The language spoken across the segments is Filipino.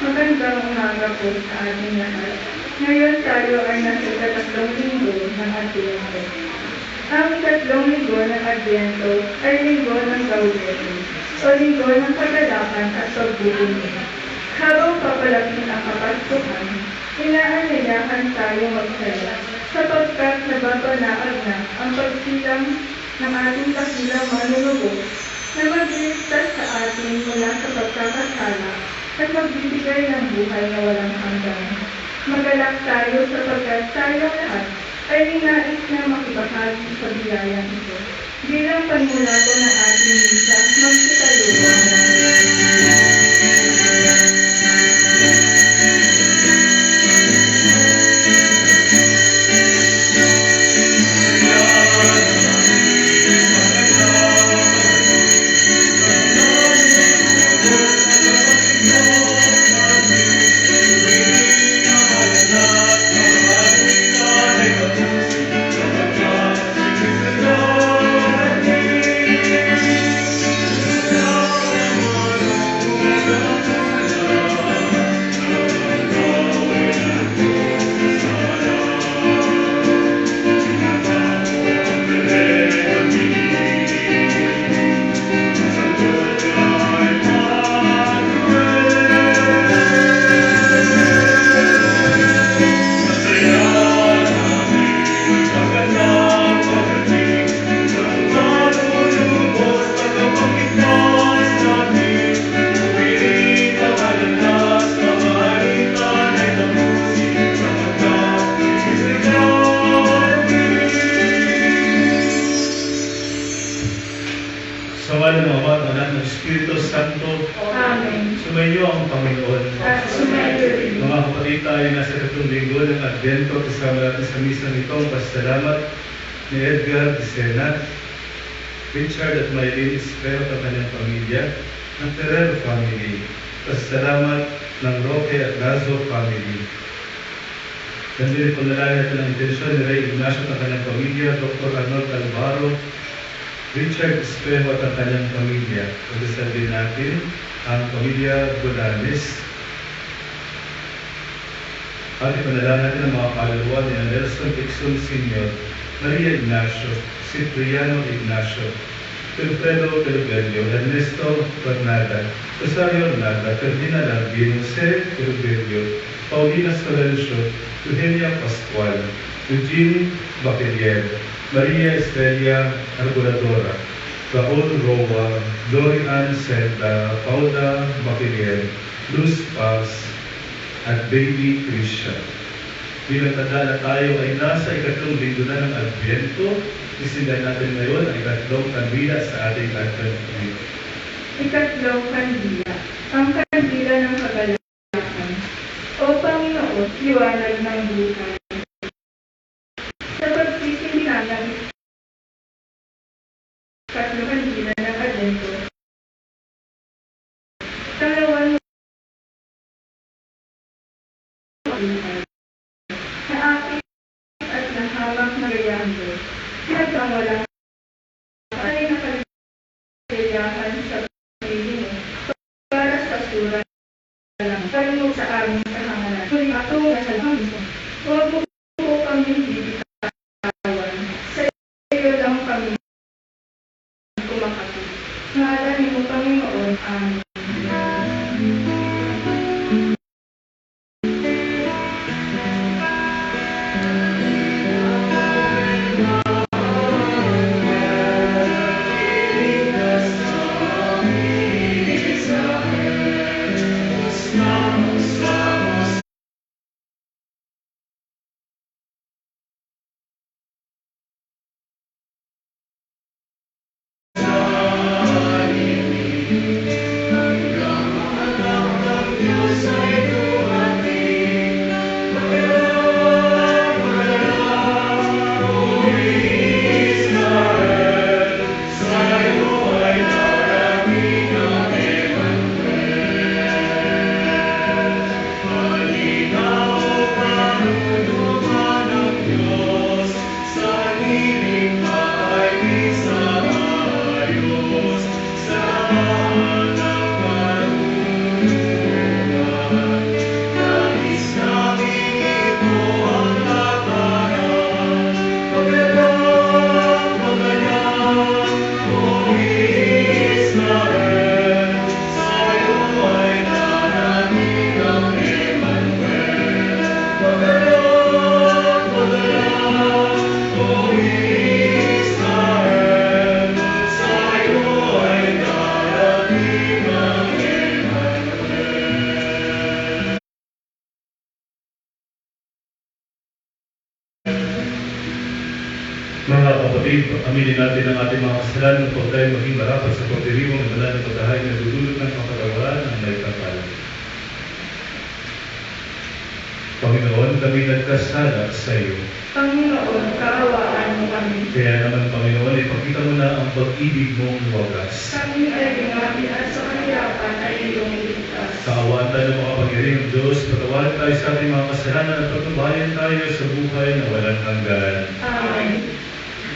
Magandang umaga po sa ating lahat. Ngayon tayo ay nasa ikatlong linggo ng Advento. Ang ikatlong linggo ng Advento ay linggo ng Gaudete, o linggo ng kagalakan at pagbubunyi. Habang papalapit ang Kapaskuhan, inaanyayahan tayo magsaya, sapagkat nababanaag na ang pagsilang ng ating dakilang manunubos na magliligtas sa atin mula sa pagkakasala at magbibigay ng buhay na walang hanggan. Magalak tayo sapagkat tayong lahat ay ninais na makibahagi sa biyayang ito. Bilang panmulato ng ating misa, magsitayo. Sa ngalan ng Ama, ng Anak, ng Espiritu Santo. Amen. Sumainyo ang Panginoon. At sumayo rin. Mga kapatid, tayo nasa tatlong linggo ng Advento. Kasama natin sa misang ito ang pasalamat ni Edgar Dicena, Richard at Maylene Espero at kanyang pamilya, ng Ferrero family. Pasalamat ng Roque at Lazo family. Nandito po nalala natin ang intensyon ni Ray Ignacio at kanyang pamilya, Dr. Arnold Alvaro, Richard Espejo at ang kanyang pamilya. Pagdasal din natin ang pamilya Godanes. At ipanalangin natin ang mga kaluluwa ni Nelson Dixon Sr., Maria Ignacio, Cipriano Ignacio, Wilfredo Pelugelio, Ernesto Bernada, Rosario Bernada, Ferdinand Albino, Jose Pelugelio, Paulina Solencio, Eugenia Pascual, Eugene Bacelier, Maria Estrella Arguladora, Raul Roa, Dorian Senta, Paula Bacelier, Luz Paz, at Baby Christian. Bilang tanda na tayo ay nasa ikatlong linggo na ng Advento, isindan natin ngayon ang ikatlong kandila sa ating Advent week. Ikatlong kandila, ang kandila ng kagalakan. O Panginoon, liwanag ng buhay. Sa pagsisindi namin, ikatlong kandila ng Advento, talawan mo buhay. Naakit at nahamak na gayando, pinagkawalan ay nakaligayahan sa aminin natin ang ating mga kasalanan upang tayo maging marapat sa pagdiriwang ng banal na pagkahay na dudulot ng kapatawaran ng may kapal. Panginoon, kami nagkasala sa iyo. Panginoon, kaawaan mo kami. Kaya naman, Panginoon, ipakita mo na ang pag-ibig mong wagas. Kami ay binati at sa kahirapan ay iyong iligtas. Kaawaan tayo ng makapangyarihang Diyos, patawarin tayo sa ating mga kasalanan at pagtubayan tayo sa buhay na walang hanggan. Amen.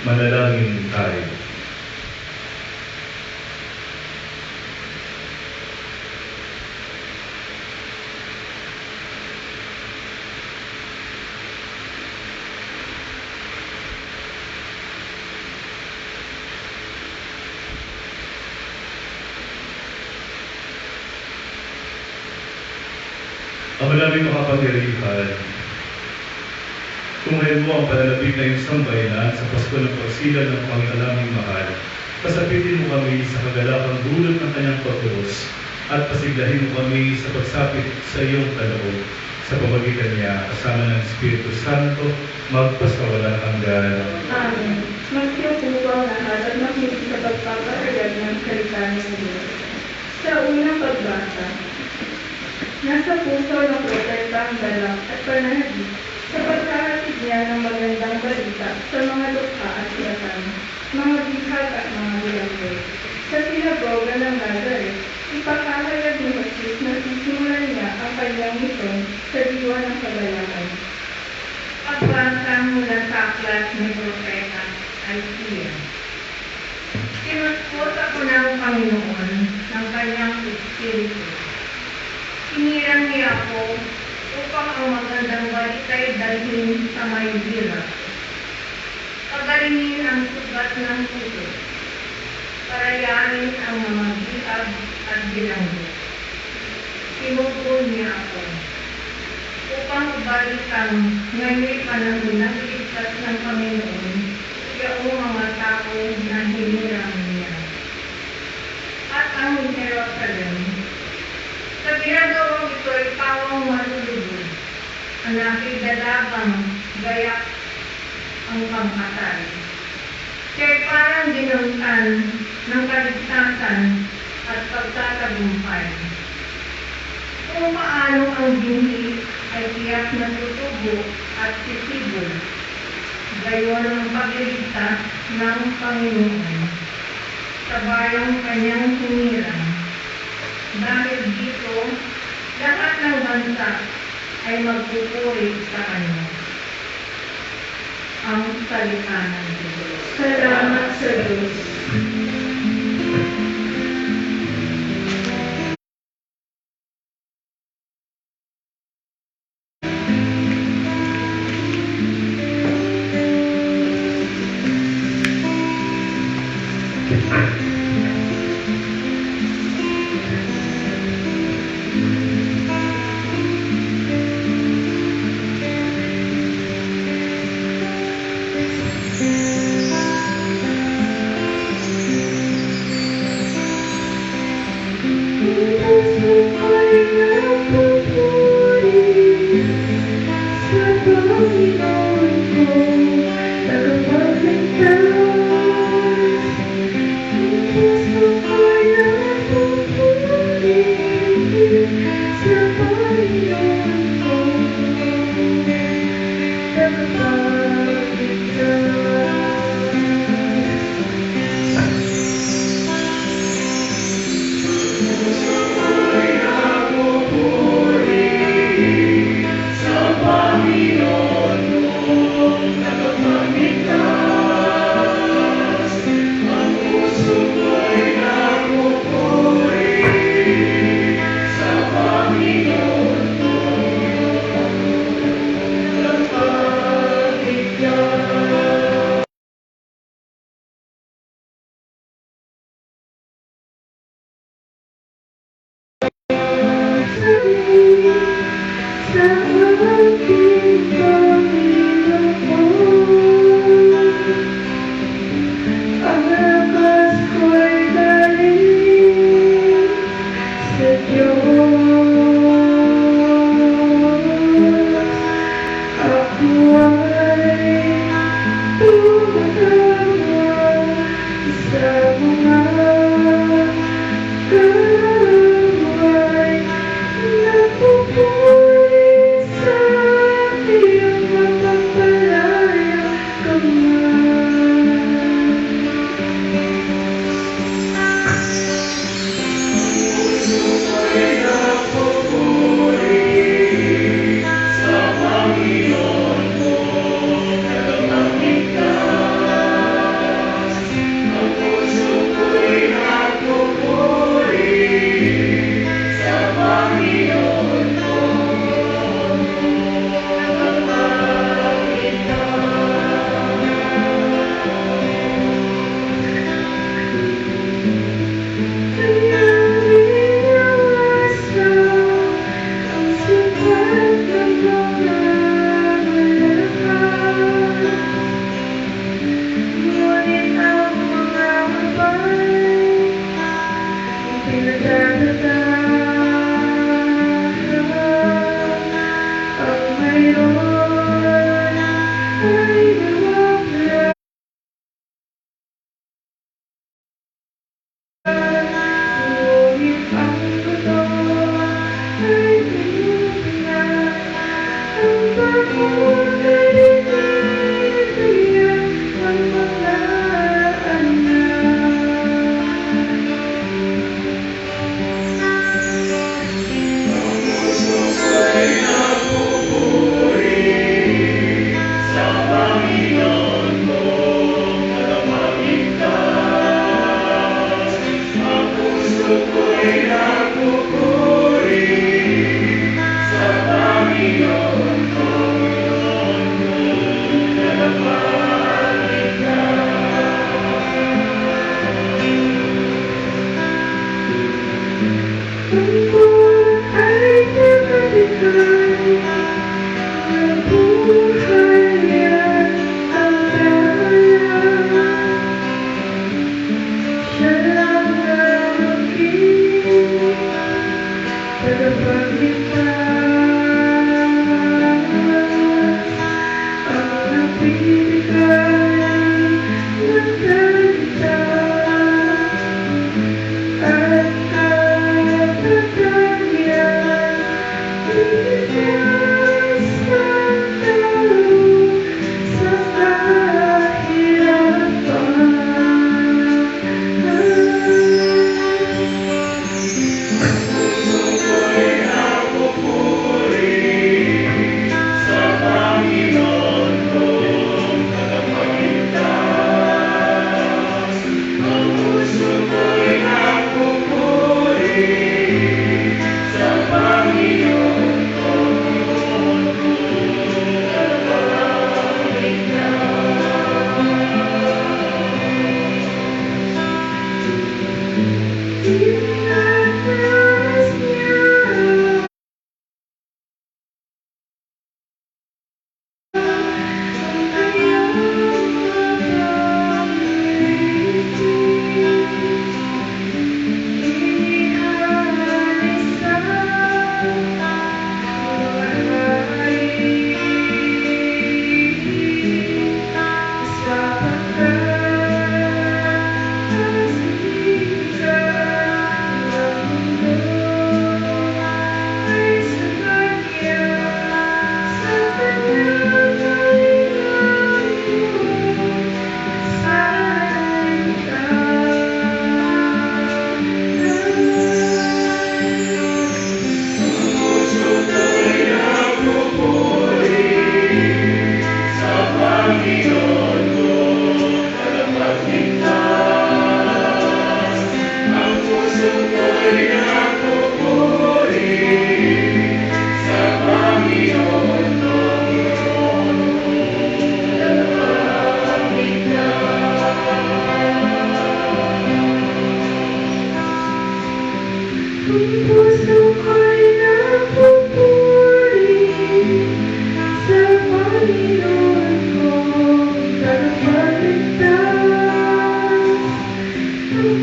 Manalangin tayo. Ang malaming makapangyarihan, tunghayin mo ang panalapit na iyong sambayanan sa Pasko ng pagsilang ng Panginoon mahal. Pasapitin mo kami sa kagalakang dulot ng kanyang pagtuos at pasiglahin mo kami sa pagsapit sa iyong kaloob sa pamagitan niya kasama ng Espiritu Santo magpasawalang hanggan. Amen. Magsiupo ang lahat at makinig sa pagpapahayag ng salita ng Diyos. Sa unang pagbasa, nasa puso ng propeta ang galak at panahagip sa pagkahatid niya ng magandang balita sa mga lukha at siyatan, mga bihag at mga bilanggo. Sa sinagoga ng Nazaret, ipakahayag ni Jesus na sisimulan niya ang kanyang misyon sa diwa ng kagalakan. Pagbasa mula sa aklat ni Propeta Isaiah. Tinutkos ako ng Panginoon ng kanyang Espiritu. Hinirang niya ako upang ang magandang balita'y dalhin sa may hirap. Pagalingin ang sugat ng puso. Parayanin ang mga bihag at bilanggo. Tinutol niya ako upang balikan ngayon'y panahon ng ligtas ng Panginoon yaong mga tao na hinirang niya. At ang Jerusalem, sa ginagawang ito'y pawang malulubog, ang nakidalabang gayak ang pangkatay. Siya'y parang dinuntan ng kaligtasan at pagtatagumpay. Kung paano ang binhi ay tiyak na tutubo at sisibol, gayon ang pagliligtas ng Panginoon sa bayang kanyang hinirang. Dahil dito, lahat ng bansa ay magpupuri sa Kanya. Ang salita ng Diyos. Salamat sa Diyos.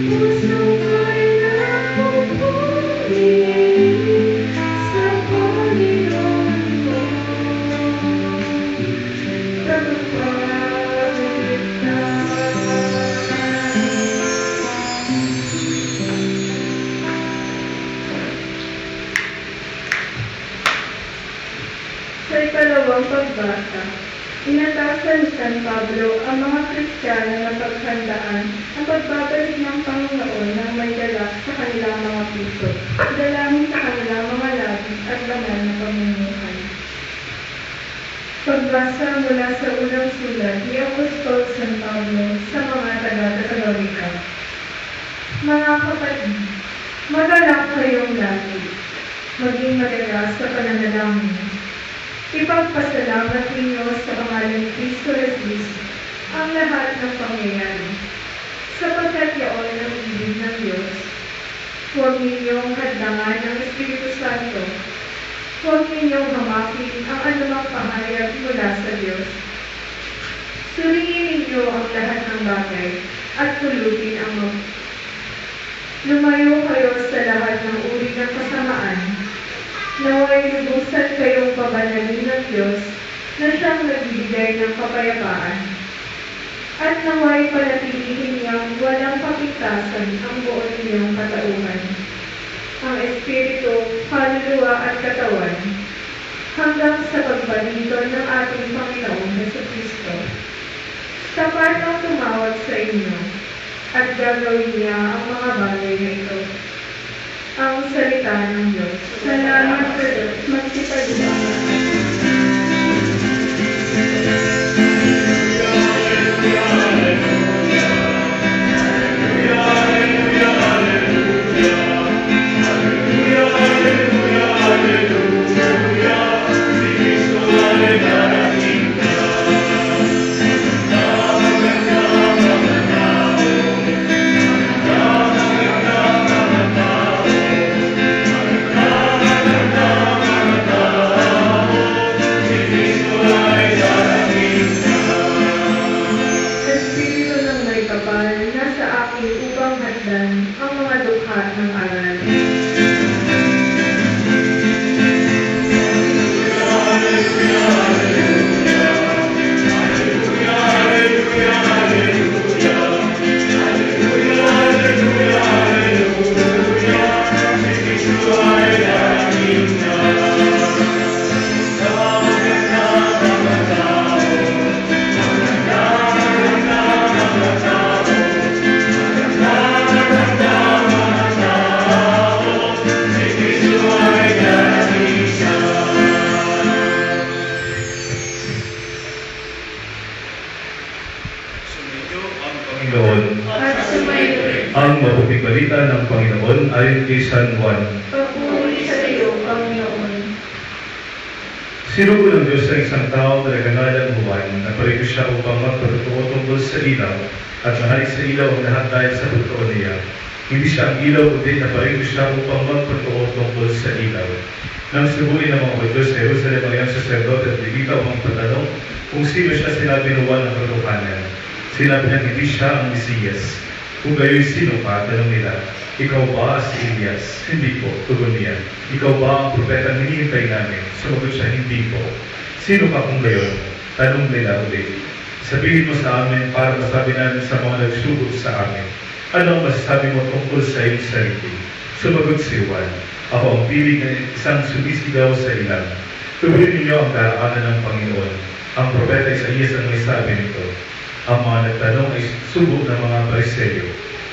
pusong ko'y napupuri sa Panginoon ko. Sa ikalawang pagbasa, inatasan ni San Pablo ang mga Kristiyano na paghandaan ang pagbabalik ng Panginoon ng may dala sa kanilang mga puso, dalangin sa kanilang mga labi at banal na pamumuhay. Pagbasa mula sa unang sulat ni Apostol San Pablo sa mga taga-Tesalonika. Mga kapatid, magalak kayong lagi, maging magalas sa pananalangin. Ipagpasalamat ninyo sa pangalan ni Cristo Jesus ang lahat ng pangyayari. Sapagkat yaon ang ibig ng Diyos, huwag ninyong hadlangan ng Espiritu Santo. Huwag ninyong hamakin ang anumang pahayag mula sa Diyos. Suriin ninyo ang lahat ng bagay at pulutin ang lumayo kayo sa lahat ng uri ng kasamaan. Naway lubusan kayong pabanalin ng Diyos na siyang nagbibigay ng kapayapaan. At naway panatilihin niyang walang kapintasan ang buo ninyong katauhan, ang Espiritu, kaluluwa at katawan, hanggang sa pagbalik ng ating Panginoon Jesucristo. Tapat ang tumawag sa inyo, at gagawin niya ang mga bagay na ito. Ang salita ng Diyos. Salamat sa Diyos. Magsipagdamag. Ang mga dukha ng aral. Ang mabuting balita ng Panginoon ayon kay San Juan. Papuri sa iyo, Panginoon. Sinugo ng Diyos sa isang tao na nagangalang Juan na parito siya upang magpatotoo tungkol sa ilaw at mahalik sa ilaw ang lahat dahil sa totoo niya. Hindi siya ang ilaw kundi na parito siya upang magpatotoo tungkol sa ilaw. Nang subuin ng mga Hudyo sa Jerusalem ang iyang saserdote at Levita upang patanong kung sino siya, sinabi ni Juan ng katotohanan. Sinabi niya hindi siya ang Mesiyas. Kung gayo'y sino ka, tanong nila, ikaw ba si Elias? Hindi po, tugon niya. Ikaw ba ang propeta na hinihintay namin? Sumagot siya, hindi po. Sino ka kung gayon? Tanong nila ulit. Sabihin mo sa amin para masabi namin sa mga nagsugod sa amin. Ano ang masasabi mo tungkol sa iyong sarili? Sumagot si Juan, ako ang piling ng isang sumisigaw sa ilang. Tuwin ninyo ang daraanan ng Panginoon. Ang propeta Isaías ang may sabi nito. Ang mga nagtanong ay subo ng mga Pariseo.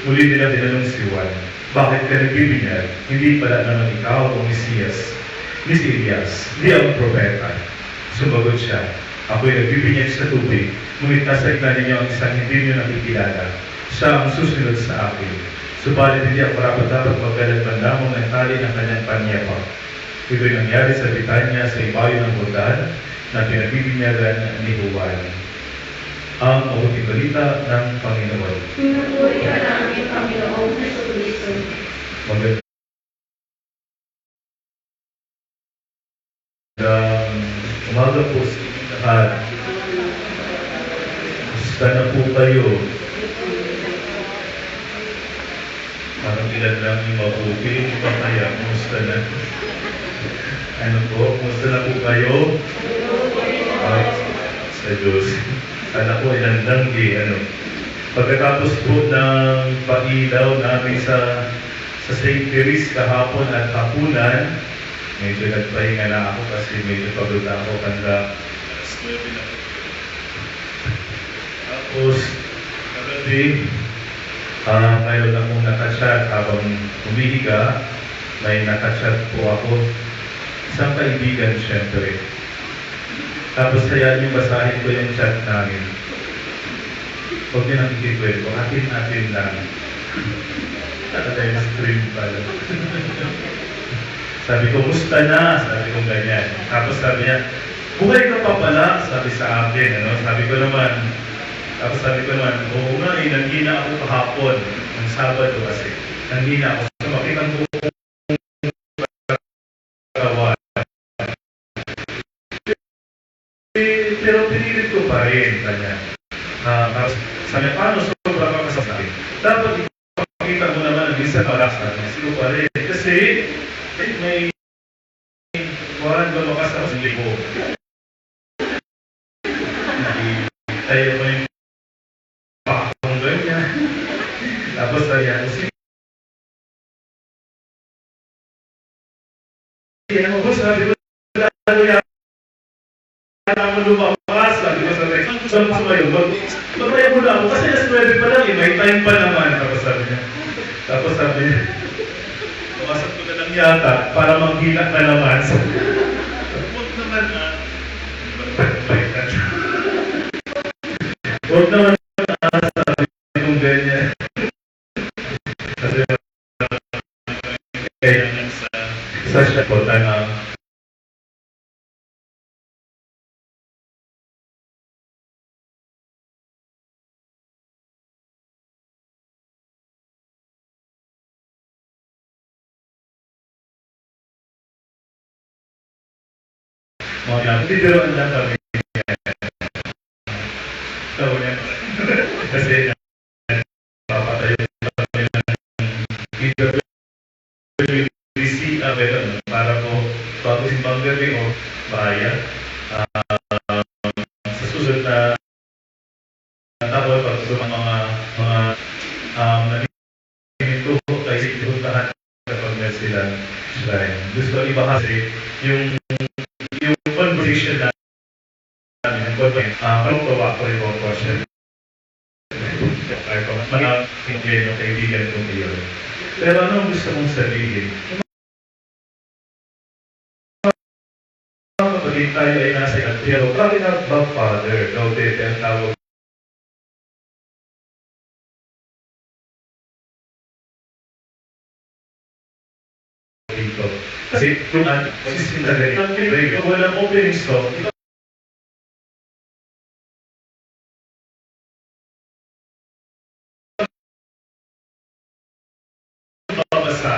Muli nila tinanong si Juan, bakit ka nagbibinyag? Hindi pala naman ikaw ang Mesiyas, ni si Elias, di ang propeta. Sumagot siya, ako'y nagbibinyag sa tubig, ngunit nasa gitna ninyo ang isang hindi niyo nakikilala. Siya ang susunod sa akin. Subalit hindi ako dapat magkalat lamang ng tali ng kanyang panyapa. Ito'y nangyari sa Bitanya sa ibayo ng Jordan na pinagbibinyagan ni Juan. Ang mabuting balita ng Panginoon. Pinupuri ka namin, Panginoong Jesucristo. Magandang umaga po sa inyong lahat. Gusto na po kayo. ilan lang yung mabuti, yung iba kaya, kumusta na? Ano po, kumusta na po kayo? Sa Diyos. Sana po ilan lang Pagkatapos po ng pailaw namin sa St. Teres kahapon at hapunan, medyo nagpahinga na ako kasi medyo pagod na ako kanda. Tapos, kagabi, mayroon akong nakachat habang humihiga, may nakachat po ako. Isang kaibigan, syempre. Tapos kaya yung basahin ko yung chat namin. Huwag niyo nang ikikwento, atin-atin lang. Talaga yung stream pala. Sabi ko, musta na? Sabi ko ganyan. Tapos sabi niya, buhay ka pa pala, sabi sa akin. Sabi ko naman, oo nga nanghina ako kahapon, ng Sabado kasi. Nanghina ako. So makitang ko kawan. Pero pinilit ko pa rin, kanya. Tapos sabi niya, paano sobrang makasasabi? Dapat ipakita mo naman ang minsan oras natin. Sino pa rin? Kasi may waran ba makasama sa libo? Tayo mo yung pakong ganyan. Tapos sabi niya, sabi ko, lalo yan ako lumabas. Sabi ko sa kayo, magmaya mo na ako kasi nas 9 pa lang, may time pa naman. Tapos sabi niya, pumasok ko na lang yata para manghina ka naman. Huwag naman huwag naman sabi kong ganyan. Kasi kaya sa siya po na hindi pero ang lang kami. Tawa niya. Kasi papatayo kami ng PWC para po bago simbang gabi o bayan. Sa susunod na tapos pag mga naninito tayo ipuntahan kapag na sila shrine. Gusto ko ibahagi yung conversation namin ng conversation. Anong tawa ko yung question? Mga yung kaibigan kong iyon. Pero anong gusto mong sabihin? Kapag tayo ay nasa pero bakit na ba Father? Noted ang tawag dito. Kasi kung system na rin, walang opening stock, babasahin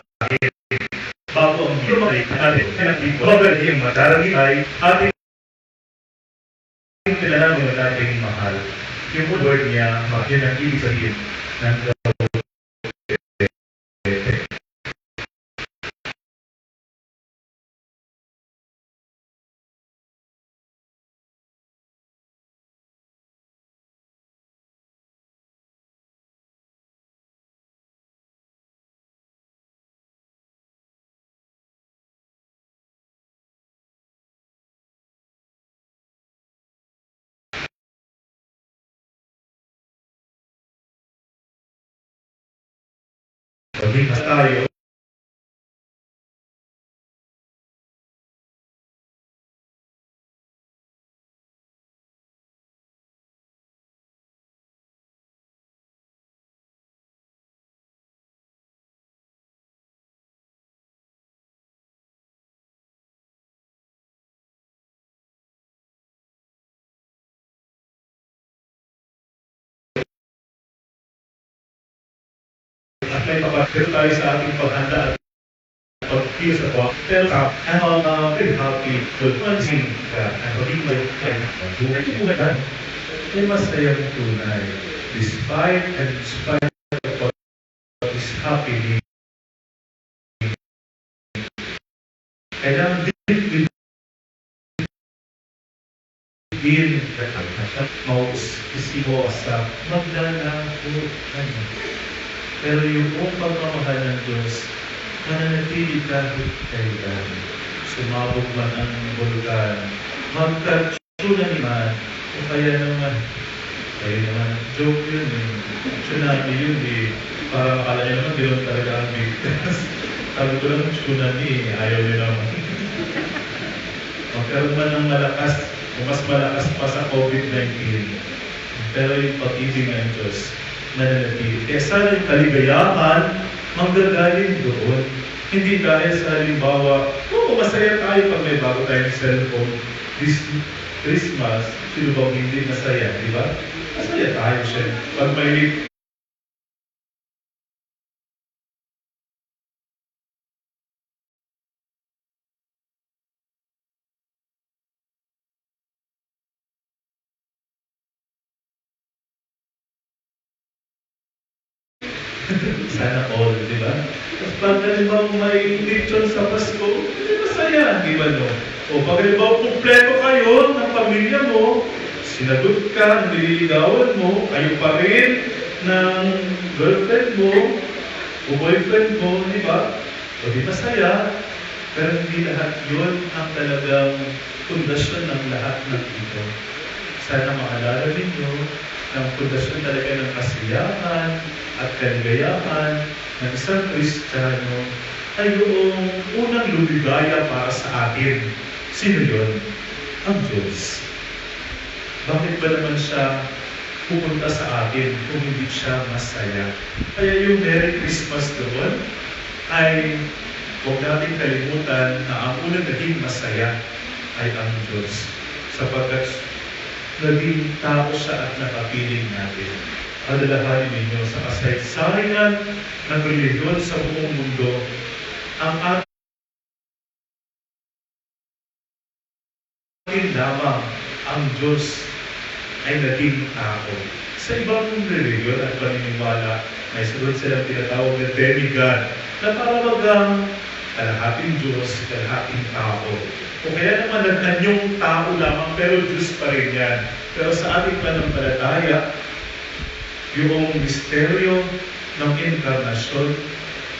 bago ang lumalik natin pinagdito. Bagal yung madarami ay ating kilalaman ng ating mahal. Yung word niya, yun ang ibig sabihin ng pag-ikas tayo. At may mapagkiro tayo sa ating paghanda at pag-feel sa po. Pero I'm very happy to pansin ka ang maging may buhay ka. May masayang tunay. Despite and in spite of what is happening Kailangan din mausisibo sa maglalako. Pero yung buong pagmamahal ng Diyos, mananatili kahit kailan. Sumabog man ang bulkan, magka-tsunami man, o kaya naman, joke yun eh. Tsunami yun eh. Para akala nyo naman, ganoon talaga ang bigtas. Sabi ko lang, tsunami eh. Ayaw nyo naman. Magkaroon man ng malakas, o mas malakas pa sa COVID-19. Pero yung pag-ibig ng Diyos, mananatili. Kaya sana yung kaligayahan, manggagaling doon. Hindi dahil sa halimbawa, masaya tayo pag may bago tayong cellphone. This Christmas, sino bang hindi masaya, di ba? Masaya tayo siya. Pag may sana all, di ba? Tapos pag halimbawa may lechon sa Pasko, hindi masaya, di ba no? O pag halimbawa kumpleto kayo ng pamilya mo, sinagot ka, nililigawan mo, kayo pa rin ng girlfriend mo, o boyfriend mo, di ba? O di masaya, pero hindi lahat yun ang talagang pundasyon ng lahat ng ito. Sana maalala ninyo ng pundasyon talaga ng kasiyahan at kaligayahan ng isang Kristiyano ay yung unang lumigaya para sa atin. Sino yun? Ang Diyos. Bakit ba naman siya pupunta sa atin kung hindi siya masaya? Kaya yung Merry Christmas doon ay huwag natin kalimutan na ang unang naging masaya ay ang Diyos. Sapagkat naging tao siya at nakapiling natin. Alalahanin ninyo sa kasaysayan ng reliyon sa buong mundo, ang atin lamang ang Diyos ay naging tao. Sa ibang reliyon at paniniwala, may sunod silang tinatawag na demigod, na para bagang kalahating Diyos, kalahating tao. O kaya naman nagkanyong tao lamang, pero Diyos pa rin yan. Pero sa ating pananampalataya, yung misteryo ng inkarnasyon,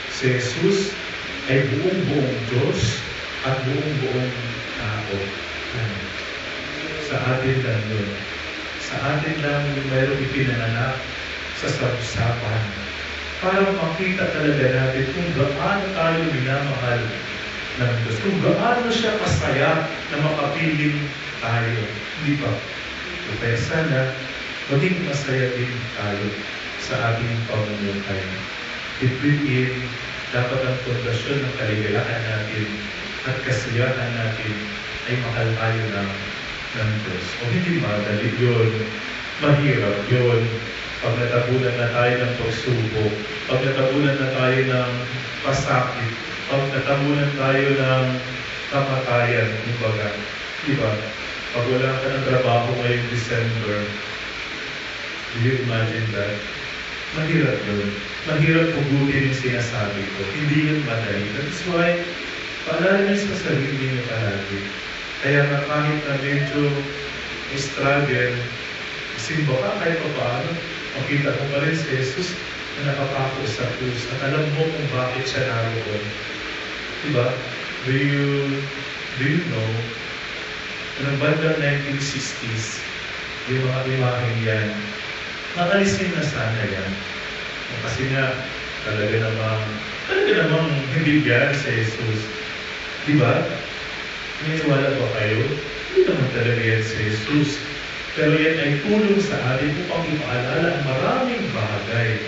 si Jesus ay buong-buong Diyos at buong-buong tao. Sa atin lang yun. Sa atin lang yung mayroong ipinanganak sa sabusapan para makita talaga natin kung gaano tayo minamahal ng Diyos. Kung gaano siya kasaya na makapiling tayo. Hindi ba? So, kaya sana maging masaya din tayo sa ating pamumuhay. Between dapat ang pundasyon ng kaligayahan natin at kasiyahan natin ay mahal tayo ng Diyos. O hindi madali yun, mahirap yun. Pag natabunan na tayo ng pagsubok, pag natabunan na tayo ng pasakit, pag natabunan tayo ng kamatayan, kumbaga, di ba? Pag wala ka ng trabaho ngayong December, do you imagine that? Mahirap yun. Mahirap pugutin yung sinasabi ko. Hindi yun madali. That's why, paalala nyo sa sarili nyo palagi. Kaya nga kahit na medyo struggle, simba ka kahit pa paano, makita ko pa rin si Jesus na nakapako sa krus at alam mo kung bakit siya naroon. Diba? Do you know, noong bandang 1960s, yung mga imaheng yan, nakalisin na sana yan. Kasi nga, talaga namang hindi yan si Jesus. Diba? Naniniwala ba kayo? Hindi naman talaga yan si Jesus. Pero yan ay tulong sa atin upang ipaalala ang maraming bagay.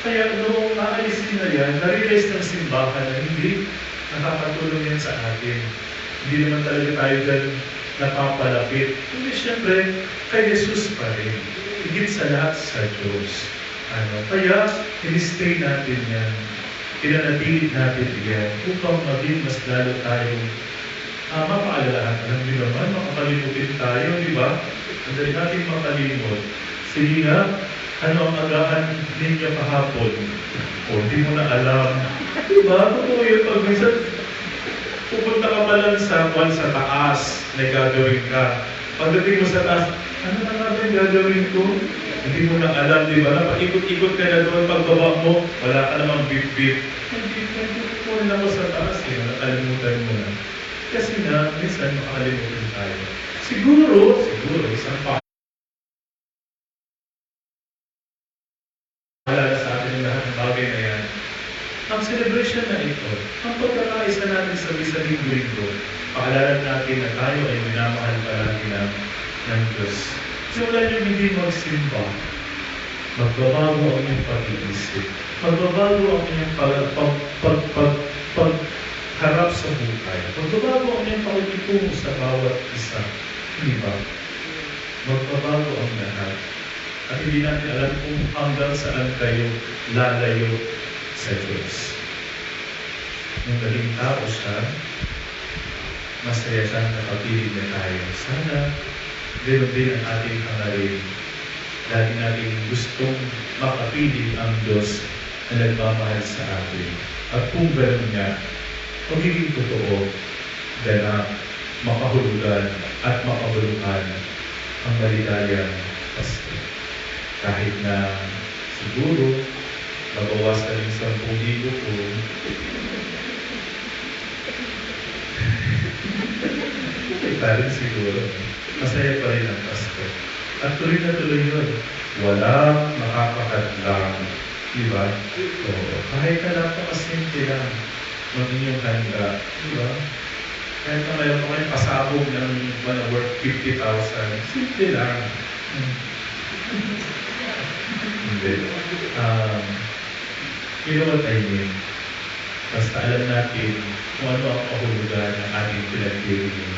Kaya noong aalisin na yan, na-realize ng simbahan na hindi nakakatulong yan sa atin. Hindi naman talaga tayo dyan napapalapit. Hindi siyempre, kay Jesus pa rin. Higit sa lahat sa Diyos. Kaya, in-stay natin yan. Pinanatilit natin yan upang maging mas lalo tayong mapaalalahan. Alam niyo naman, makakalimutin tayo, di ba? Ang dali natin makalimot. Sige nga, ano ang agaan ninyo kahapon? O, hindi mo na alam. Di ba? Totoo yun. Pag minsan, Pupunta ka pa lang sa taas, may gagawin ka. Pagdating mo sa taas, ano na nga ba yung gagawin ko? Hindi mo na alam, di ba? Paikot-ikot ka na doon, pagbaba mo, wala ka namang bip-bip. Nagpupunan ako sa taas, nakalimutan mo na. Kasi na, minsan makakalimutan tayo. Siguro, isang paalala sa atin yung lahat ng bagay na yan. Ang celebration na ito, ang pagkakaisa natin sa linggo, paalala natin na tayo ay minamahal palagi ng Diyos. Simulan yung hindi magsimba. Magbabago ang iyong pag-iisip. Magbabago ang iyong pagharap sa buhay. Magbabago ang iyong pakikitungo sa bawat isa. Hindi ba? Magbabago ang lahat. At hindi natin alam kung hanggang saan kayo lalayo sa Diyos. Nung naging tao siya, masaya siya nakapilig na tayo. Sana, ganoon din ang ating hangarin. Lagi natin gustong makapiling ang Diyos na nagmamahal sa atin. At kung ganoon nga, magiging totoo na makahulugan at makabulukan ang maligayang Pasko. Kahit na siguro mabawasan yung 10,000 ko, kita rin siguro. Masaya pa rin ang Pasko. At tuloy na tuloy yun. Walang makakakadlang. Diba? So, kahit na napakasimple lang ng inyong handa. Diba? Kahit na mayroon pa kayong pasabog ng worth 50,000. Simple lang. Hindi. You know what I mean? Basta alam natin kung ano ang kahulugan ng ating pinagdiriwang.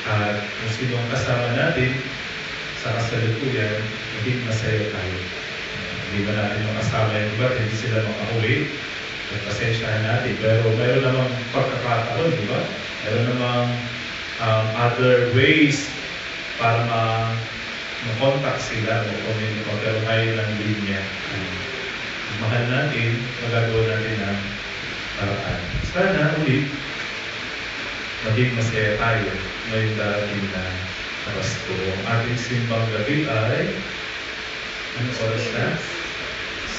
At kung sino ang kasama natin sa kasalukuyan, maging masaya tayo. Hindi ba natin makasama yung iba, hindi sila makauwi. At pasensyahan natin. Pero mayroon namang pagkakataon, di ba? Mayroon namang other ways para ma-contact sila o pero tayo ng linya. Mahal natin, magagawa natin ang paraan. Sana ulit, maging masaya tayo ngayong darating na Pasko. Ang ating simbang gabi ay, anong oras na?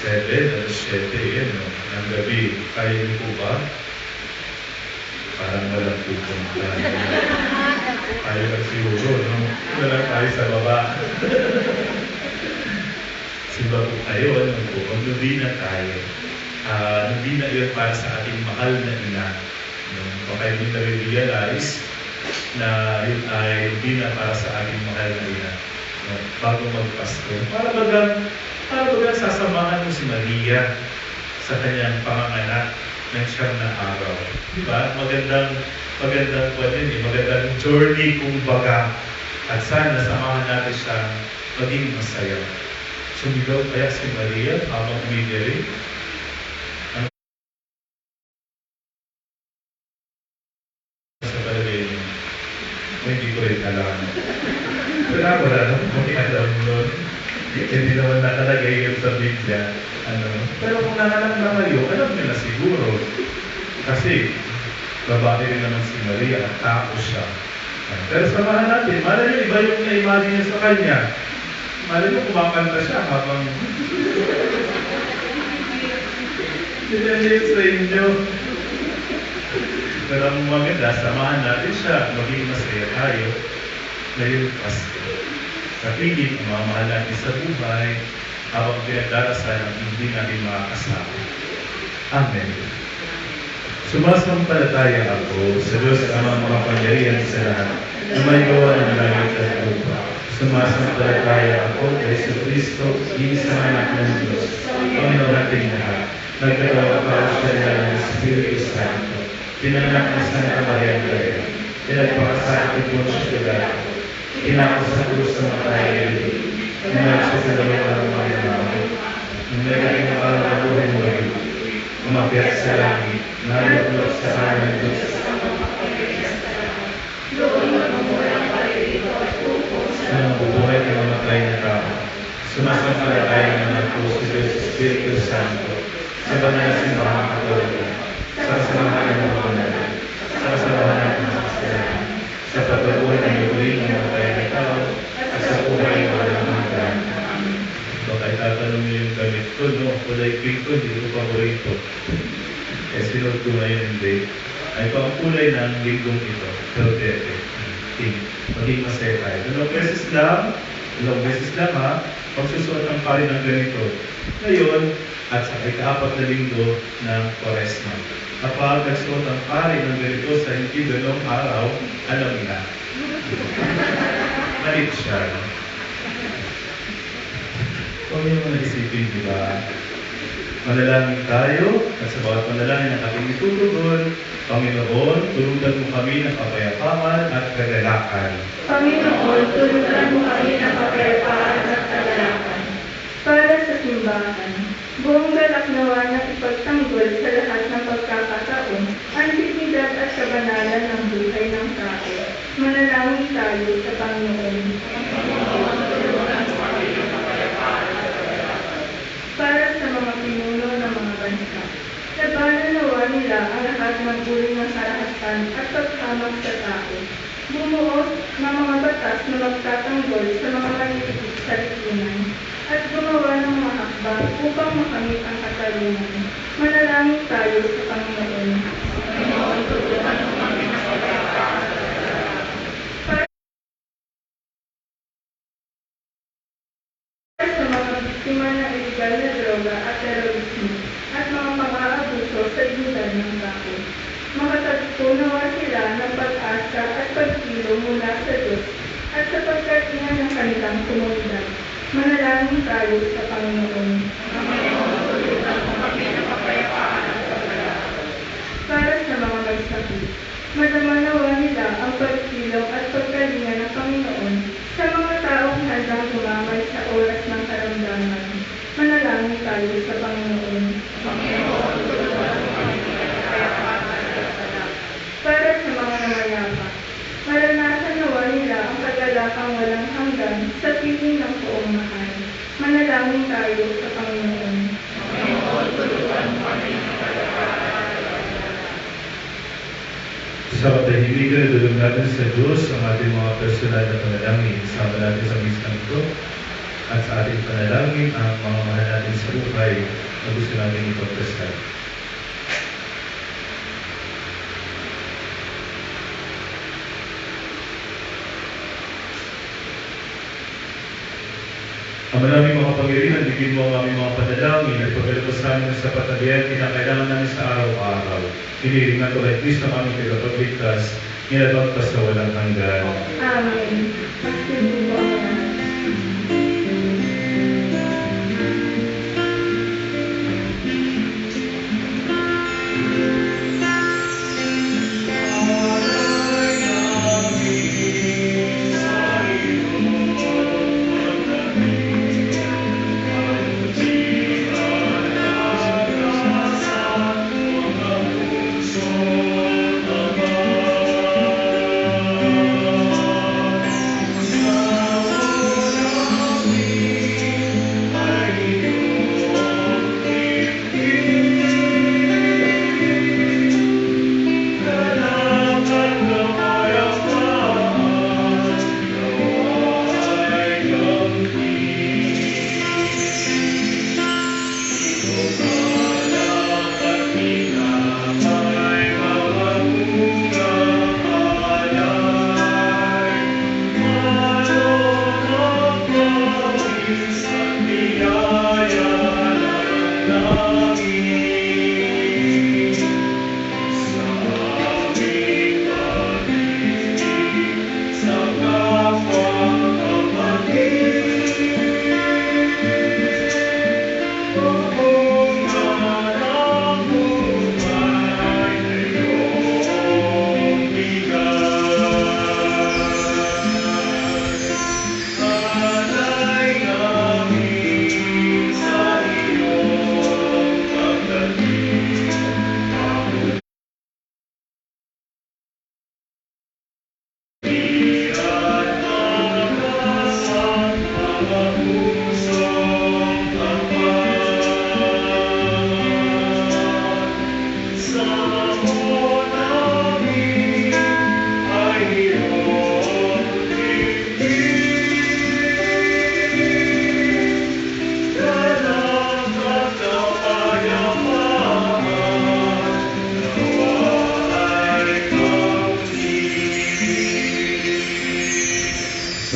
7 o 7 ng gabi. Kaya niyo po ba? Parang walang pupunta. Tayo lang siguro, no? Wala tayo sa baba. Simba po tayo, ano po? Magnubina tayo. Nubina yun para sa ating mahal na ina. Baka hindi na-realize na yun ay nubina para sa ating mahal na ina. Bago magpasko. Para bagang sasamahan mo si Maria sa kanyang panganganak ng siyang na araw. Diba? Magandang journey kumbaga. At sana samahan natin siya maging masaya. Sumigaw kaya si Maria habang umigiling. Sa palagay niyo, hindi ko rin alam. Wala naman kami alam nun. Hindi naman nakalagay yun sa Biblia. Pero kung nangalang kayo, alam nyo na siguro. Kasi, babae rin naman si Maria at tao siya. Pero samahan natin, malay nyo, iba yung na-imagine niya sa kanya. Malay nyo, kumakanta siya habang sinanay yung sa inyo. Pero ang maganda, samahan natin siya, maging masaya tayo ngayong Pasko. Kapiling ang mga mahal natin sa buhay habang pinagdarasal ang hindi natin makakasama. Amen. Sumasampalataya ako sa Diyos Amang makapangyarihan sa lahat na may gawa ng langit at lupa. Sumasampalataya ako kay Yesu Cristo, iisang anak ng Diyos, Panginoon nating lahat. Nagkagawa pa siya ng Espiritu Santo. Pinanganak na Santa Maria Magdalena. Pinagpakasal ni Pontius Pilato. Kinako sa krus ng matay. Pinagsa sa dalawang ng mga naman. Nung naging nakalabuhin mo rin. Umakyat sa langit. Nalulog sa kanan ng Diyos. Sa nabubuhay ng mamatay na tao. Sumasampalataya ng mga krus si Diyos Espiritu Santo. Sa banal na simbahang Katoliko. Sa kasamahan ng mga banal. Sa kasamahan ko. Eh, sinuot ko ngayon hindi. Ay ito ang kulay ng linggong ito. Gaudete. Pink. Maging masaya tayo. Dalawang beses lang ha, pagsusuot ang pari ng ganito. Ngayon, at sa ika-4 na linggo ng Quaresma. Kapag nagsuot ang pari ng ganito sa hindi ganong araw, alam na. Malit siya. No? Huwag niyo mga isipin, di ba? Manalangin tayo, at sa bawat panalangin ang ating itutugon, Panginoon, tulugan mo kami ng kapayapaan at kagalakan. Panginoon, tulungan mo kami ng kapayapaan at kagalakan. Para sa simbahan, buong galak nawa na ipagtanggol sa lahat ng pagkakataon ang dignidad at kabanalan ng buhay ng tao. Manalangin tayo sa Panginoon. Para sa mga pinuno ng mga bansa, labanan nawa nila ang lahat ng uri ng karahasan at paghamak sa tao. Bumuo ng mga batas na magtatanggol sa mga maliliit sa lipunan at gumawa ng mga hakbang upang makamit ang katarungan. Manalangin tayo sa Panginoon. Panginoon, tulungan mo kami ng kapayapaan. Para sa mga biktima ng illegal na droga at terorismo at mga pang-aabuso sa dignidad ng tao. Makatagpo nawa sila ng pag-asa at pagkilo mula sa Diyos at sa pagkatingan ng kanilang komunidad. Manalangin tayo sa Panginoon. Panginoon, tulungan mo kami ng kapayapaan at kagalakan. Para sa mga magsakit, madama nawa nila ang pagkilaw at pagkalinga ng Panginoon sa mga taong handang gumamay sa oras ng karamdaman. Manalangin tayo sa Panginoon. Panginoon, tulungan mo kami ng kapayapaan at kagalakan. Para sa mga namayapa, maranasan nawa nila ang kagalakang walang hanggan sa piling ng poong mahal. Manalangin tayo sa Panginoon. Panginoon, tulungan mo kami ng kapayapaan at kagalakan. Sa katahimikan, idulog natin sa Diyos ang ating mga personal na panalangin. Sama natin sa misang ito at sa ating panalangin ang mga mahal natin sa buhay na gusto natin ipagdasal. Ang maraming mga pangirihan, bigyan mo ang aming mga panalangin at pagkalabas namin ng sapat na biyahe kinakailangan namin sa araw-araw. Hiniringan ko kay Kristo ang aming tagapagligtas, nilabag pa sa walang hanggan. Amen. Magsibuo ang lahat.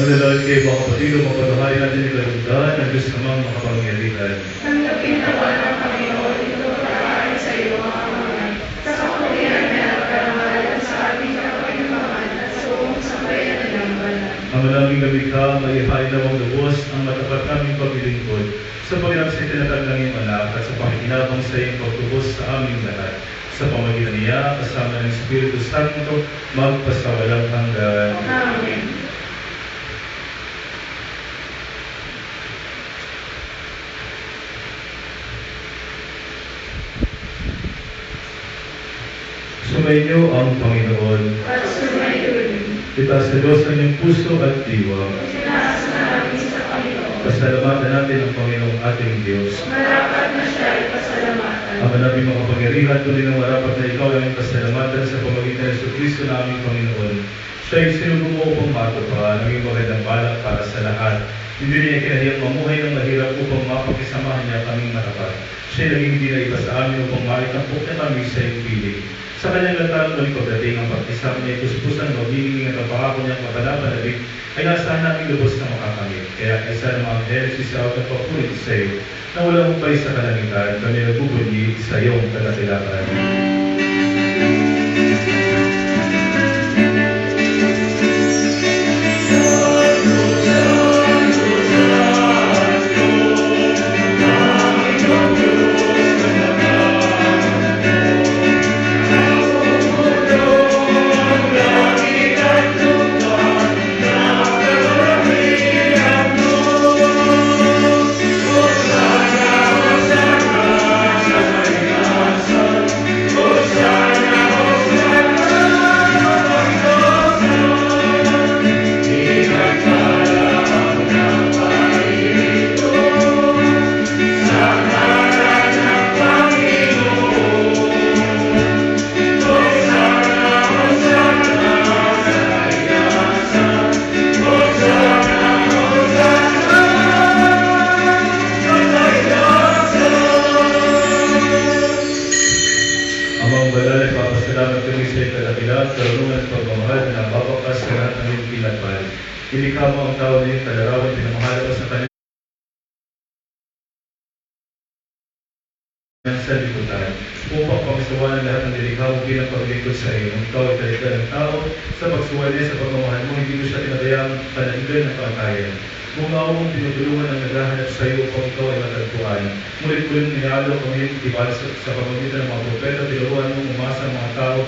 Manalangin kayo mga kapatid, mapatuhayan natin yung kalugdan ng Diyos namang makapangyarihan. Tanggapin nawa ng Panginoon ito para sa iyo ang mga sa kapulihan niya at karangalan sa ating kapayapaan at sa buong sambayan ng banal. Ang malaming gabi ka, maihain nawang lubos ang matapat naming paglilingkod sa pagyanap sa itinatag ng iyong anak at sa pakikinabang sa iyong pagtubos sa aming lahat. Sa pamagitan niya, kasama ng Espiritu Santo, magpasawalang hanggan. Amen. Sumainyo ang Panginoon. At sumayo din. Itaas sa Diyos ang iyong puso at diwa. Sinaas na namin sa Panginoon. Pasalamatan natin ang Panginoong ating Diyos. Marapat na siya ay pasalamatan. Ang manaping makapangyarihan, tuloy ng marapat na ikaw ay aming pasalamatan sa pamagitan ng Kristo na aming Panginoon. Siya ay sinubumo upang matupad ang iyong magandang balak para sa lahat. Hindi niya kinahiyang mamuhay ng mahirap upang mapakisamahan niya kaming marapat. Siya ay naging hindi na iba sa amin upang maitampok na kami sa iyong piling. Sa kanyang lantarang muling pagdating ang pagkisama niya, kuspusan, magiging at ang pangako niyang kapanapanabik ay nasahan namin lubos na makakamit. Kaya isa ng mga angeles sa at papulit sa iyo na walang upay sa kalangitan, kami nagbubunyi sa iyong kadakilakan. Amang banal ay papasalamat kami sa iyong kadakilaan, karunungan at pagmamahal na nababakas sa lahat ng iyong pinagpal. Ilikha mo ang tao na iyong kalarawan, pinamahal mo sa kanyang sa liputan, upang pagsuwa ng lahat ng nilikha mo bilang paglingkod sa iyo. Nung ikaw ay talikdan ng tao, sa pagsuwa niya sa pagmamahal mo, hindi mo siya tinadayang panaligan ng kamatayan. Kung ako mong tinutulungan ang naghahanap sa iyo upang ikaw ay matagpuan. Mulit-mulit ninalo kami yung tibal sa pamamagitan ng mga propeta, tinuruan mong umasa ang mga tao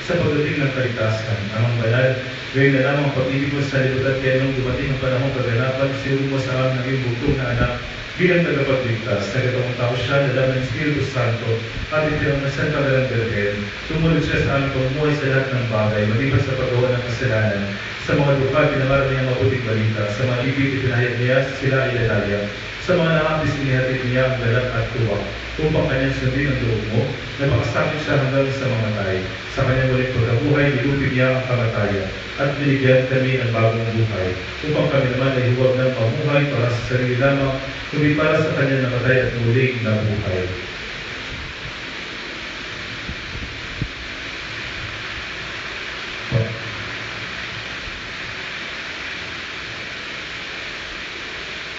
sa pagdating ng kaligtasan. Amang banal, ngayon na lamang pag-ibig mo sa liputan, kaya nung dumating ang panahong kaganapan, sinuro mo sa amin ng iyong bugtong na anak bilang tagapagligtas. Nagkatawang tao siya na laman ng Espiritu Santo at itinang ng Santa Maria Virgen. Sumunod siya sa aming pamumuhay sa lahat ng bagay, maliban sa paggawa ng kasalanan. Sa mga lupa, pinamaral niya ang mabuting balita. Sa mga ibig, ipinahayag niya sila ay lalaya. Sa mga nakapis, inihatid niya ang galak at tuwak. Upang kanyang sundin ang loob mo, na makasakit siya hanggang sa mga tayo. Sa kanyang muling pagkabuhay, nilupin niya ang kamatayan. At binigyan kami ng bagong buhay. Upang kami naman ay huwag ng pamuhay para sa sarili lamang, kundi para sa kanyang namatay at muling na buhay.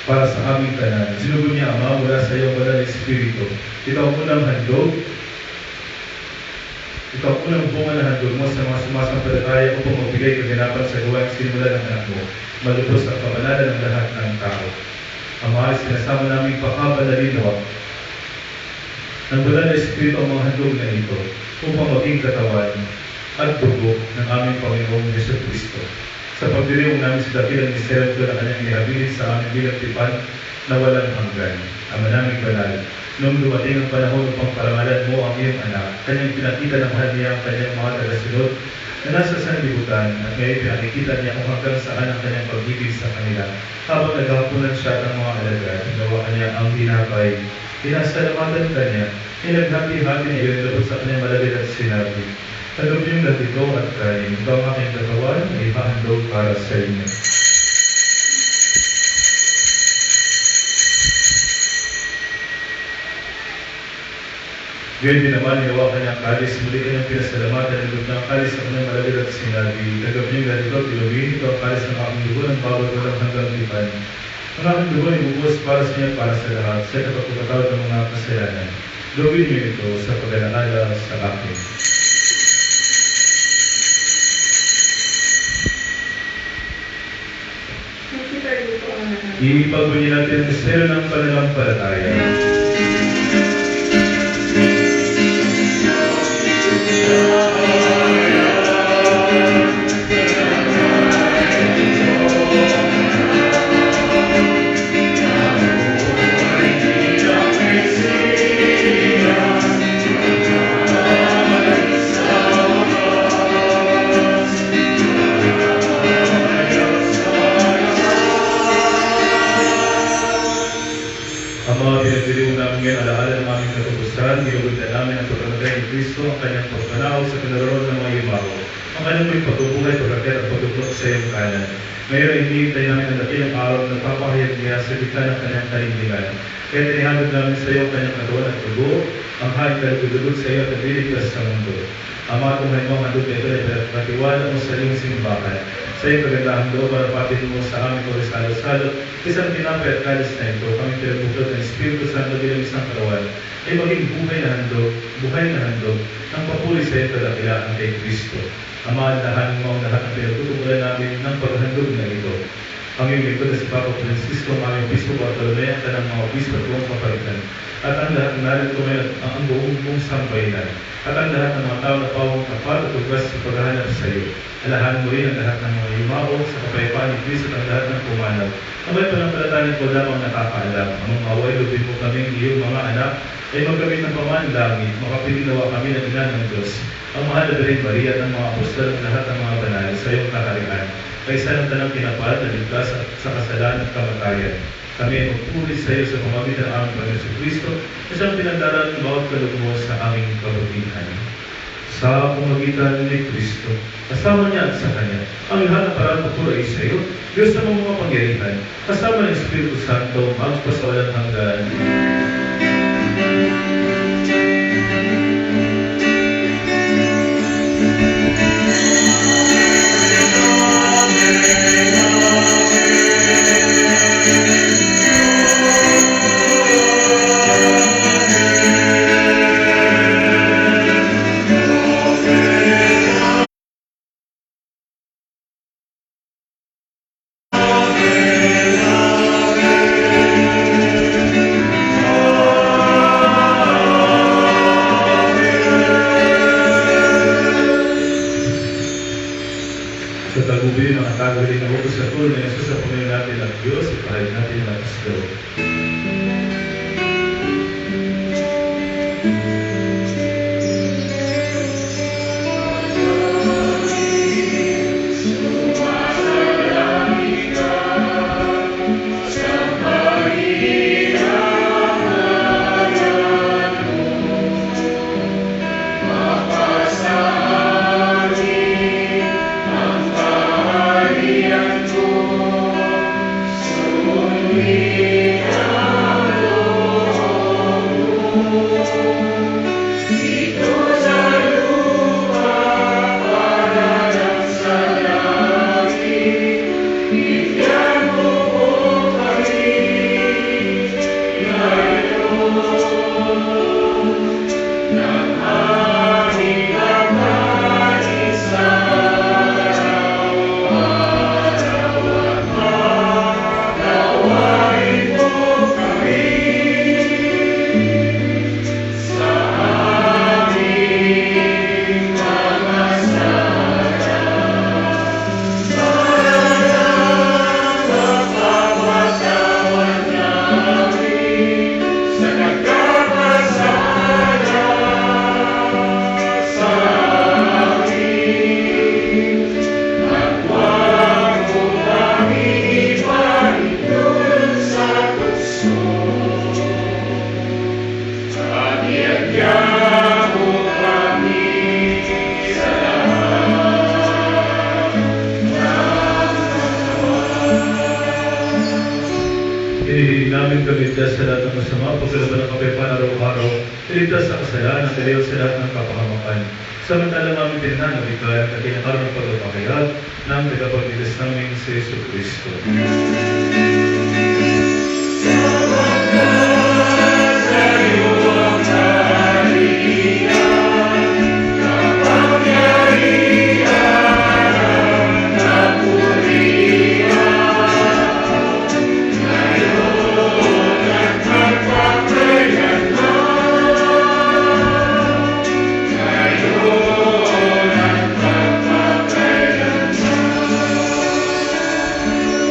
Para sa aming tanan, sinugo niya Ama mula sa iyong banal na Espiritu. Ikaw ang unang handog, ikaw ang unang bunga na handog mo sa mga sumasampalataya upang magbigay kaganapan sa gawain sinimula ng anak mo, malubos ang kabanalan ng lahat ng tao. Ama, sinasama naming pakabanalinawa ng banal na Espiritu ang mga handog na ito upang maging katawan at dugo ng aming Panginoong Jesucristo. Sa pagdiriwang namin sa dakilang misteryo na kanyang ihabilis sa aming bilang tipan na walang hanggan. Ama naming banal, nung dumating ang panahon upang parangalan mo ang iyong anak, kanyang pinakita ng mahal niya ang kanyang mga tagasunod na nasa sanlibutan at ngayon pinakikita niya kung hanggang saan ang kanyang pag-ibig sa kanila. Habang naghapunan siya ng mga alagad, gawa kanya ang hinapay. Pinasalamatan kanya, inaghati-hati niya yun dapat sa kanyang malagad at sinabi, "Tanggap niyong lahat ito at kanin, ito ang aking katawan na ipahandog para sa inyo." Gayon din naman, hinawakan niya ang kalis, muli kanyang pinasalamatan ng loob ng kalis ng unang malagad at sinabi, "Tagap niyo ganito, pilubihin ito ang kalis ng aking dugo ng bawat walang hanggang lipan. Ang aking dugo ay bubuhos para sa inyo at para sa lahat, sa kapagpapatawad ng mga kasalanan. Gawin niyo ito sa pag-alala sa akin." Nagsitayo po ang lahat. Ipagpunyi natin ang misteryo ng pananampalataya. Ang mga pinagdiriwang namin ngayon, alaala ng aming katubusan, ginugulta namin ang pagkamatay ni Kristo, ang kanyang pagpanaw sa pinararoon ng mga yumao, ang kanyang may pagbubuhay, pagkakit at pagbubuhat sa iyong kanan. Ngayon ay hinihintay namin ang dakilang araw na nagpapahayag niya sa gitna ng kanyang kalindigan. Kaya tinihandog namin sa iyo ang kanyang katawan at dugo, ang haing kalugod sa iyo at nagliligtas sa mundo. Ama, kung may mga handog na ito ay patiwala mo sa iyong simbahan. Sa iyong kagandahang loob, para patin mo sa aming pagkasalo-salo, isang tinapay at kalis na ito, kami pinabuklod ng Espiritu Santo bilang isang karawan, ay maging buhay na handog, ng papuri sa iyong kadakilaan kay Kristo. Ama, lahanin mo ang lahat ng pinagtutugunan namin ng paghandog na ito. Ang iyong lingkod na si Papa Francisco, ang aming Obispo Bartolome, at ang mga Obispo at buong kapalitan, at ang lahat ng narito ngayon at ang buong sambayanan, at ang lahat ng mga tao na pawang kapal at ugas sa paghahanap sa iyo. Alahan mo rin ang lahat ng mga yumao sa kapayapaan ni Kristo at ang lahat ng pumanaw. Ang may panampalatanin ko lamang nakakaalam. Ang mga away, lubin mo kaming iyong mga anak, ay magkamit ng pamanlangit, makapilinawa kami ng ina ng Diyos. Ang mahal na Birhen Maria at ang mga apostol at lahat ng mga banal sa iyong kaharian, kaysa ng tanang pinapahal na ligtas at sa kasalan at kamatayan. Kami ay magpuri sa iyo sa pamamagitan ng aming Panginoon si Kristo, na siyang pinagdaraan ng bawat kaloob mo sa aming kabutihan. Sa pamamagitan ni Kristo, kasama niya at sa Kanya, ang lahat ng parang pagpuri ay sa iyo, Diyos ng mga pangyarihan, kasama ng Espiritu Santo, magpasawalang hanggan. Sa tagubilin ng tagubilin ng utos sa tulong ng Jesus sa Panginoon natin at Diyos, ipahayag natin ang atas daw. Hinihiling namin kami dyan sa lahat ng masama, pagkalaban ng kapayapaan araw-araw, Iligtas sa kasalanan at iliw sa lahat ng kapahamakan. Samantalang aming pinananabigan at kinakaroon ng pagpapakayag ng tagapagligtas namin si Yesu Cristo.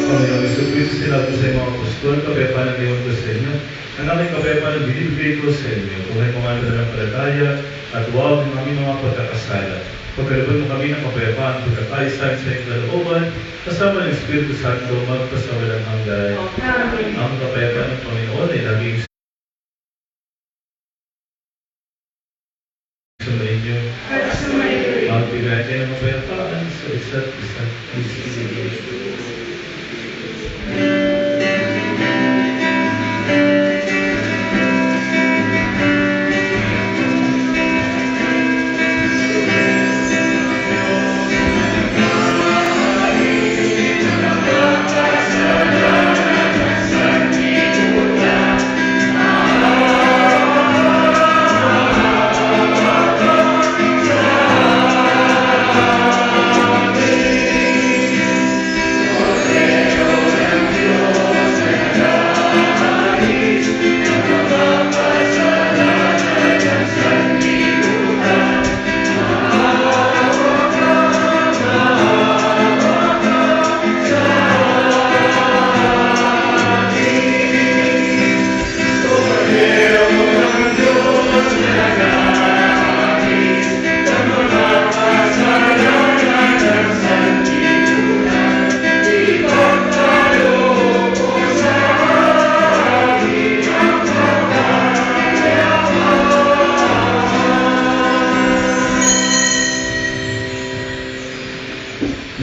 Panginoon Yesu Cristo, sinabi sa mga apostol, kapayapaan ang iwan ko sa inyo. Ang aming kapayapaan ang binibigay ko sa inyo. Kung may mga pananampalataya at huwag ng aming mga pagkakasala. Pagkalooban mo kami ng kapayapaan, pagkakaisan sa iyong kalooban, kasama ng Espiritu Santo, magpasawalang hanggan. Amen. Ang kapayapaan ng Panginoon ay laging sumayin niyo. At sumayo. Ang bigay kayo ng kapayapaan sa isa't isa.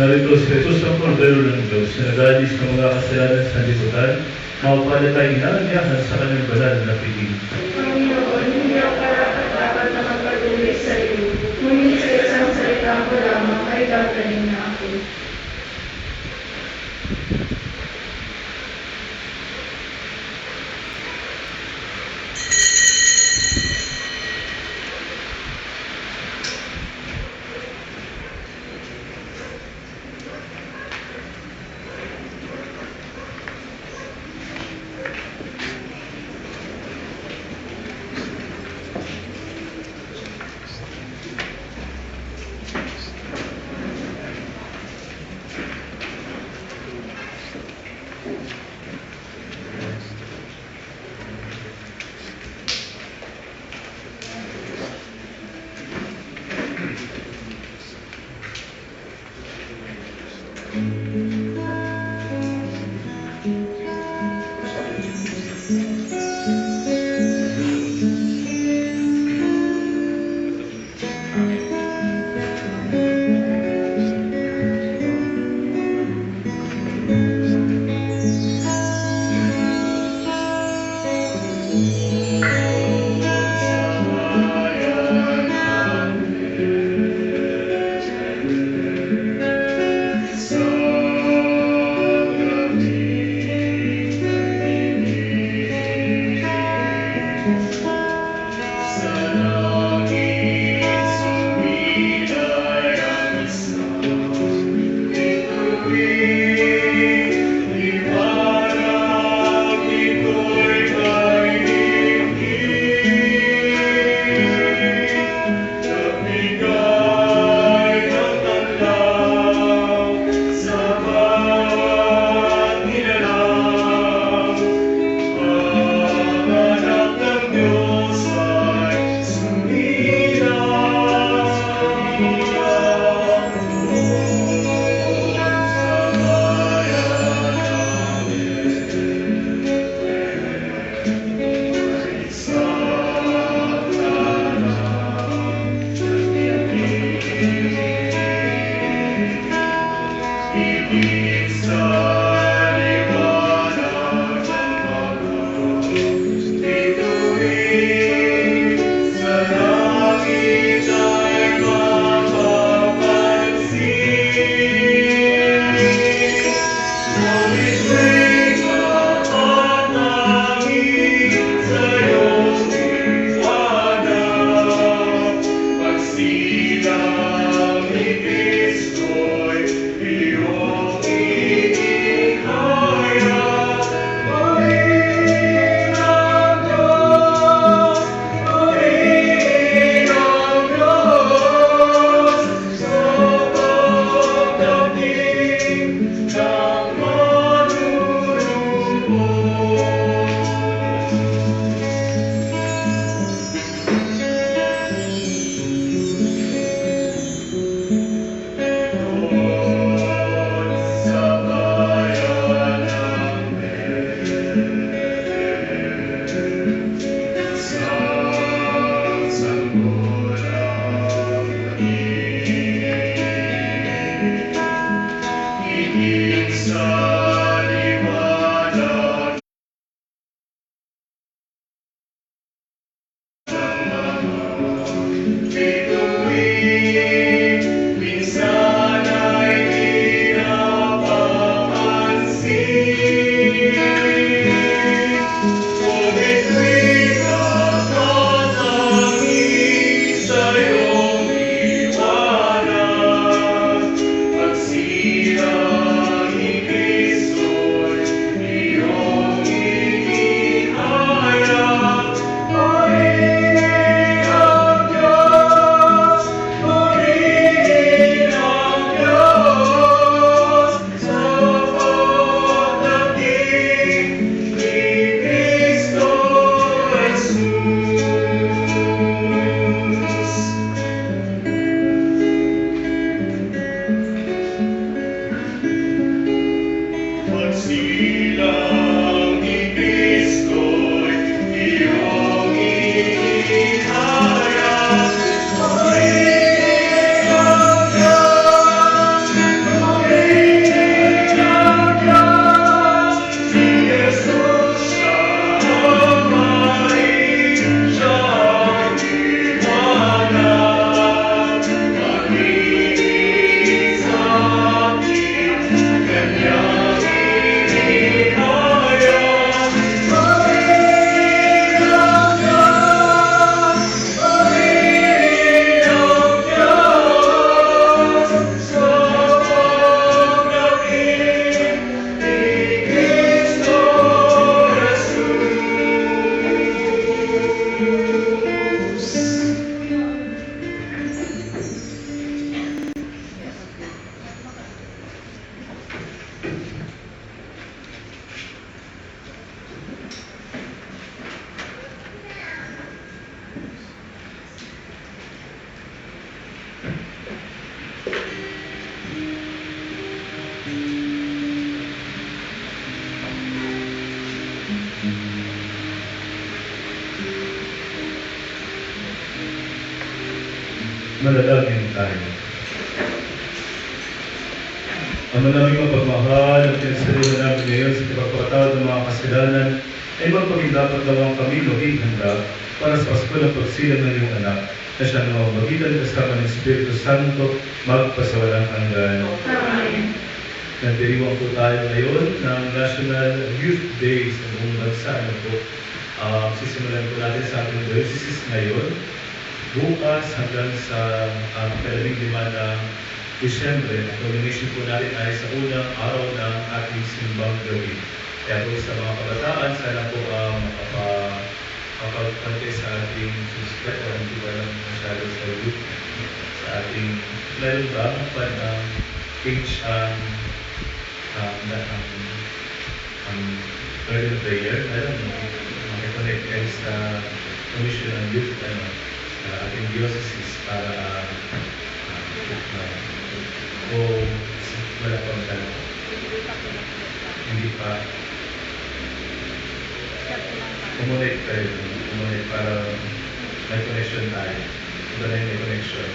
Narito si Jesus ang Kordero ng Diyos na nag-aalis ng mga kasalanan sa liputan, mapapala tayong inaanyahan sa kanyang banal na piling. Panginoon, hindi ako karapat-dapat na magpatuloy sa iyo. Ngunit sa isang salita ko lamang ay gagaling na ako. Manalangin tayo. Ang naming mapagmahal at pinasarili namin ngayon sa pagpapatawad ng mga kasalanan ay magpagdapat lamang kami maging handa para sa Pasko ng pagsilang ng iyong anak na siya namamagitan kasama ng Espiritu Santo magpasawalang hanggan. Amen. Nagdiriwang po tayo ngayon ng National Youth Day sa buong bansa. Sisimulan po natin sa ating diocese ngayon. Bukas hanggang sa 15 ng Disyembre, ang nomination po natin ay sa unang araw ng ating simbang gabi. Kaya po sa mga kabataan, sana po makapagpante sa ating suspect o hindi ba lang masyado sa youth. Sa ating, meron ba ang page ang burden prayer, meron makikonnect kayo sa Commission on Youth, sa ating diocese para o wala pa masyado. Hindi pa. Kumonect tayo. Kumonect para may connection tayo. Iba na yung may connection.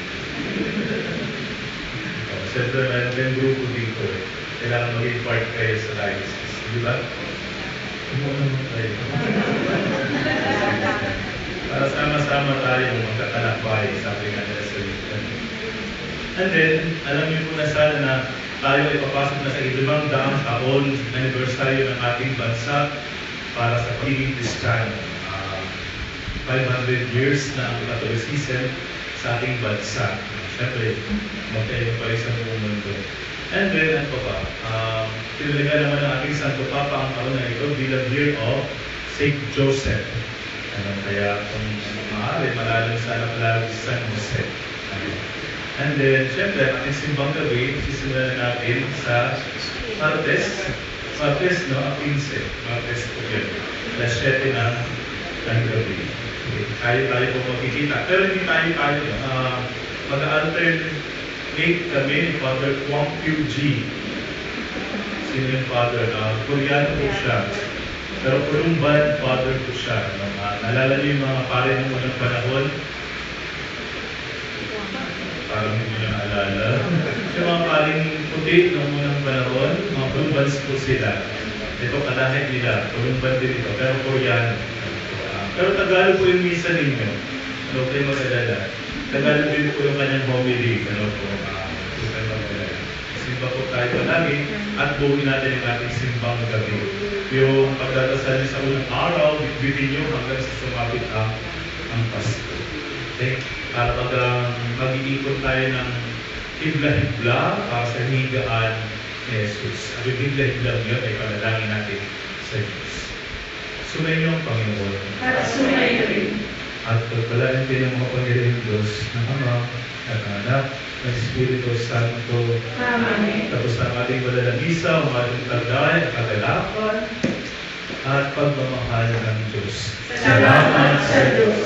Siyempre, may grupo dito eh. Kailangan maging part kayo sa diocese. Di ba? Kumonect tayo. Para sama-sama tayo magkakalakbay sa ating anniversary. And then, alam niyo po na sana na tayo ay papasok na sa 500 taon anniversary ng ating bansa para sa pagiging Kristiyano. 500 years na ang Catholicism sa ating bansa. Siyempre, magkaiba pa rin sa buong mundo. And then, ano pa? Tinalaga naman ng ating Santo Papa ang taon na ito bilang Year of St. Joseph. Kaya kung maaari, malalim sana palagi sa San Jose. And then, syempre, ang ating simbang gabi, sisimulan na natin sa Martes, no? 15. Martes po yun. Alas 7 ng gabi. Tayo po makikita. Pero hindi tayo, mag-alternate kami ni Father Kwang Pyu G. Sino yung Father? Koreano po siya. Pero Kurumban, Father po siya. Naalala niyo yung mga pare ng unang panahon? Parang hindi nyo naalala. Yung mga paring puti ng unang panahon, mga Kurumbans po sila. Ito kalahit nila, Kurumban din ito, pero Koreano. Pero Tagalog po yung misa ninyo. Ano kayo mag-alala? Tagalog din po yung kanyang homily. Ano po, kayo mag-alala. Simba po tayo palagi at buuin natin yung ating simbang gabi. Yung pagdadasal niyo sa unang araw, bitbitin nyo hanggang sa sumapit ang Pasko. Okay? Para mag-iikot tayo ng hibla-hibla sa higaan ni Jesus. Ang hibla-hibla yun ay panalangin natin sa Diyos. Sumayin niyo ang Panginoon. At sumayin rin. At pagpalaan din ang mga Panginoon Diyos ng Ama at ng Anak ng Espiritu Santo. Amen. Tapos ang ating malalagisa, ang ating tagay, kagalapan, at pagmamahal ng Diyos. Salamat sa Diyos.